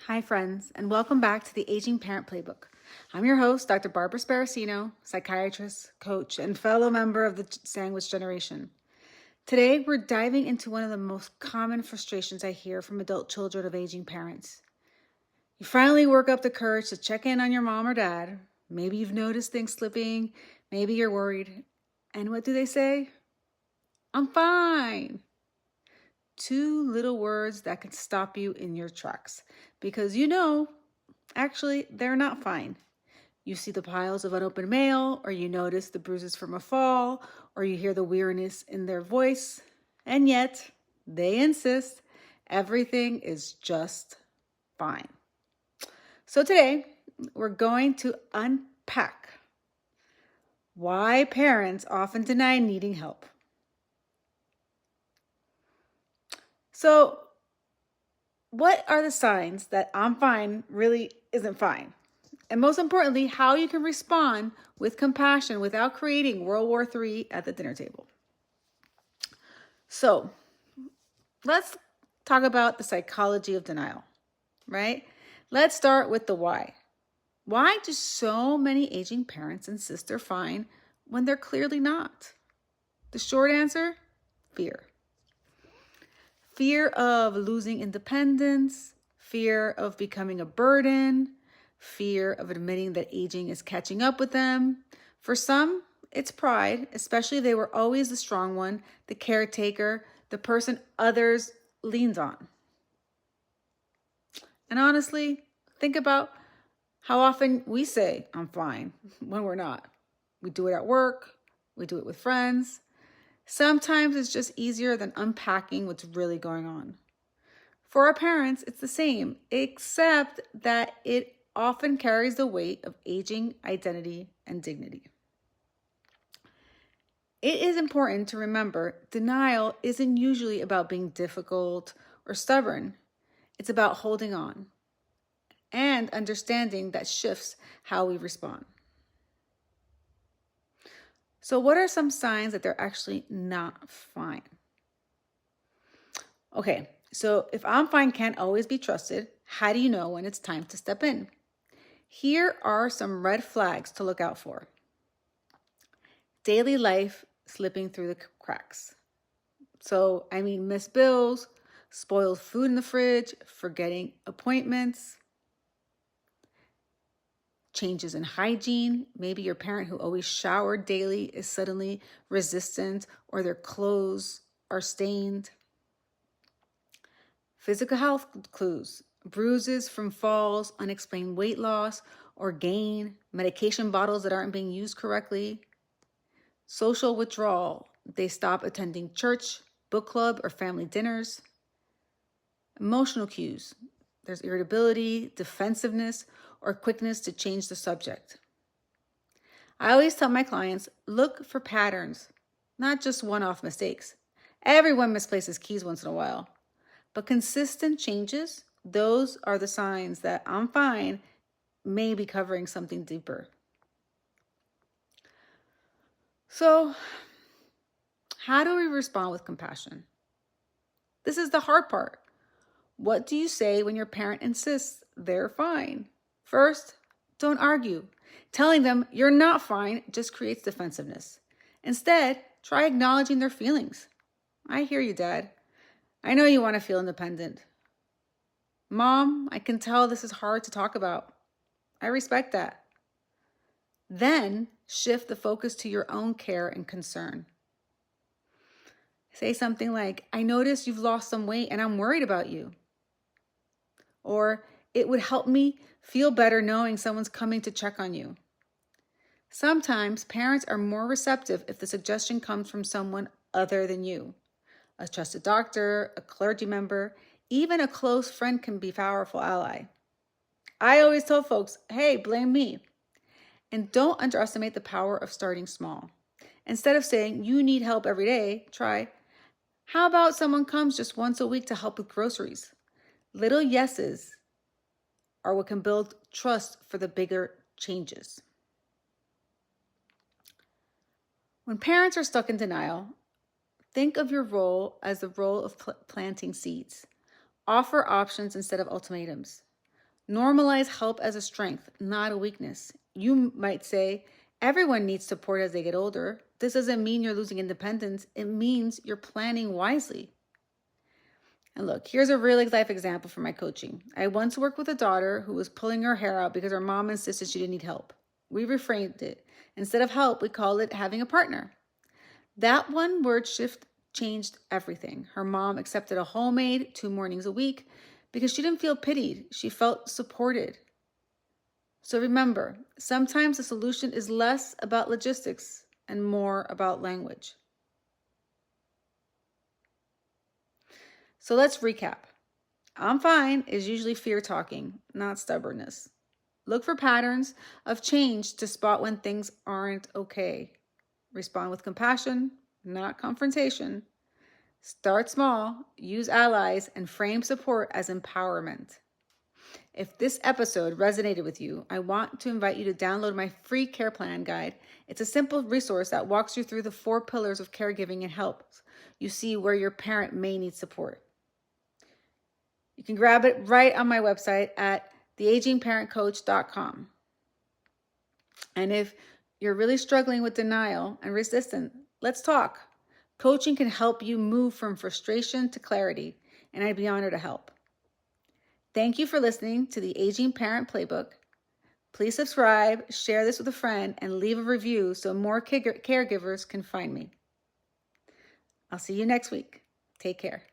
Hi, friends, and welcome back to the Aging Parent Playbook. I'm your host, Dr. Barbara Sparacino, psychiatrist, coach, and fellow member of the sandwich generation. Today, we're diving into one of the most common frustrations I hear from adult children of aging parents. You finally work up the courage to check in on your mom or dad. Maybe you've noticed things slipping. Maybe you're worried. And what do they say? I'm fine. Two little words that can stop you in your tracks because actually, they're not fine. You see the piles of unopened mail, or you notice the bruises from a fall, or you hear the weariness in their voice, and yet they insist everything is just fine. So today, we're going to unpack why parents often deny needing help. So, what are the signs that I'm fine really isn't fine? And most importantly, how you can respond with compassion without creating World War III at the dinner table. So, let's talk about the psychology of denial, right? Let's start with the why. Why do so many aging parents insist they're fine when they're clearly not? The short answer, fear. Fear of losing independence, fear of becoming a burden, fear of admitting that aging is catching up with them. For some, it's pride, especially if they were always the strong one, the caretaker, the person others leaned on. And honestly, think about how often we say, I'm fine, when we're not. We do it at work, we do it with friends. Sometimes it's just easier than unpacking what's really going on. For our parents, it's the same, except that it often carries the weight of aging, identity, and dignity. It is important to remember denial isn't usually about being difficult or stubborn. It's about holding on and understanding that shifts how we respond. So, what are some signs that they're actually not fine? Okay, so if I'm fine can't always be trusted, how do you know when it's time to step in? Here are some red flags to look out for. Daily life slipping through the cracks. So, missed bills, spoiled food in the fridge, forgetting appointments, changes in hygiene. Maybe your parent who always showered daily is suddenly resistant or their clothes are stained. Physical health clues, bruises from falls, unexplained weight loss or gain, medication bottles that aren't being used correctly. Social withdrawal, they stop attending church, book club, or family dinners. Emotional cues, there's irritability, defensiveness, or quickness to change the subject. I always tell my clients, look for patterns, not just one-off mistakes. Everyone misplaces keys once in a while. But consistent changes, those are the signs that I'm fine may be covering something deeper. So, how do we respond with compassion? This is the hard part. What do you say when your parent insists they're fine? First, don't argue. Telling them you're not fine just creates defensiveness. Instead, try acknowledging their feelings. I hear you, Dad. I know you want to feel independent. Mom, I can tell this is hard to talk about. I respect that. Then shift the focus to your own care and concern. Say something like, I noticed you've lost some weight and I'm worried about you. Or, it would help me feel better knowing someone's coming to check on you. Sometimes parents are more receptive if the suggestion comes from someone other than you. A trusted doctor, a clergy member, even a close friend can be a powerful ally. I always tell folks, hey, blame me. And don't underestimate the power of starting small. Instead of saying you need help every day, try, how about someone comes just once a week to help with groceries? Little yeses are what can build trust for the bigger changes. When parents are stuck in denial, think of your role as the role of planting seeds. Offer options instead of ultimatums. Normalize help as a strength, not a weakness. You might say, everyone needs support as they get older. This doesn't mean you're losing independence. It means you're planning wisely. And look, here's a real life example from my coaching. I once worked with a daughter who was pulling her hair out because her mom insisted she didn't need help. We reframed it. Instead of help, we called it having a partner. That one word shift changed everything. Her mom accepted a homemade 2 mornings a week because she didn't feel pitied. She felt supported. So remember, sometimes the solution is less about logistics and more about language. So let's recap. I'm fine is usually fear talking, not stubbornness. Look for patterns of change to spot when things aren't okay. Respond with compassion, not confrontation. Start small, use allies, and frame support as empowerment. If this episode resonated with you, I want to invite you to download my free care plan guide. It's a simple resource that walks you through the 4 pillars of caregiving and helps you see where your parent may need support. You can grab it right on my website at theagingparentcoach.com. And if you're really struggling with denial and resistance, let's talk. Coaching can help you move from frustration to clarity, and I'd be honored to help. Thank you for listening to the Aging Parent Playbook. Please subscribe, share this with a friend, and leave a review so more caregivers can find me. I'll see you next week. Take care.